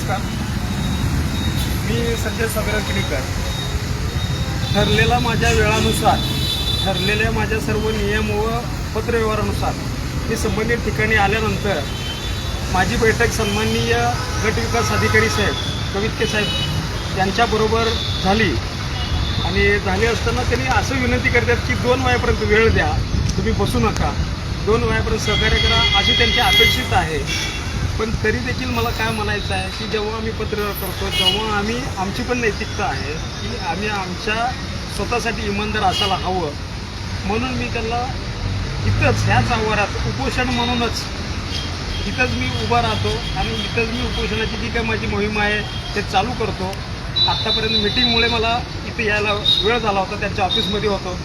नमस्कार. मी संजय सागर किणीकर. ठरलेल्या माझ्या वेळानुसार, ठरलेल्या माझ्या सर्व नियम व पत्रव्यवहारानुसार मी संबंधित ठिकाणी आल्यानंतर माझी बैठक सन्माननीय गट विकास अधिकारी साहेब कवितके साहेब यांच्याबरोबर झाली. आणि झाली असताना त्यांनी असं विनंती करतात की 2 वाजेपर्यंत वेळ द्या, तुम्ही बसू नका, 2 वाजेपर्यंत सहकार्य करा अशी त्यांची अपेक्षित आहे. पण तरी देखील मला काय म्हणायचं आहे की जेव्हा आम्ही पत्रव्यवहार करतो तेव्हा आमची पण नैतिकता आहे की आम्ही आमच्या स्वतःसाठी इमानदार असायला हवं. म्हणून मी त्यांना इथंच ह्याच आवारात उपोषण म्हणूनच इथंच मी उभा राहतो आणि इथंच मी उपोषणाची जी काही माझी मोहीम आहे ते चालू करतो. आत्तापर्यंत मिटिंगमुळे मला इथे यायला वेळ झाला होता, त्यांच्या ऑफिसमध्ये होतो.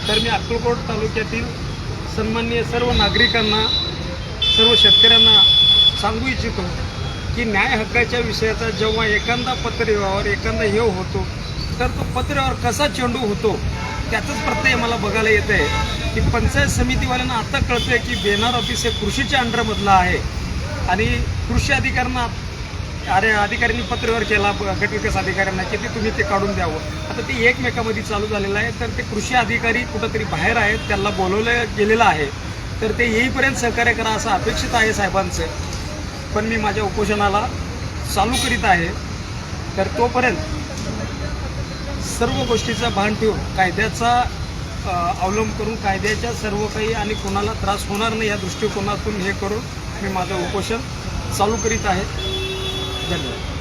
तर मी अक्कलकोट तालुक्यातील सन्माननीय सर्व नागरिकांना, सर्व शेतकऱ्यांना सांगू इच्छितो की न्याय हक्काच्या विषयाचा जेव्हा एखादा पत्रव्यवहार एखादा हे होतो तर तो पत्रव्यवहार कसा चेंडू होतो त्याचंच प्रत्यय मला बघायला येतं आहे की पंचायत समितीवाल्यांना आता कळतं आहे की बेनार ऑफिस हे कृषीच्या अंडरमधलं आहे आणि कृषी अधिकाऱ्यांनी पत्रव्यवहार केला गटविकास अधिकाऱ्यांना की ते तुम्ही ते काढून द्यावं. आता ते एकमेकामध्ये चालू झालेलं आहे. तर ते कृषी अधिकारी कुठंतरी बाहेर आहेत, त्यांना बोलवलं गेलेलं आहे. तर ते येईपर्यंत सहकार्य करा असं अपेक्षित आहे साहेबांचं. पण मी माझ्या उपोषणाला चालू करीत आहे. तर तोपर्यंत सर्व गोष्टीचा भान ठेवून कायद्याचा अवलंब करून कायद्याच्या सर्व काही आणि कोणाला त्रास होणार नाही या दृष्टिकोनातून हे करून मी माझं उपोषण चालू करीत आहे. धन्यवाद.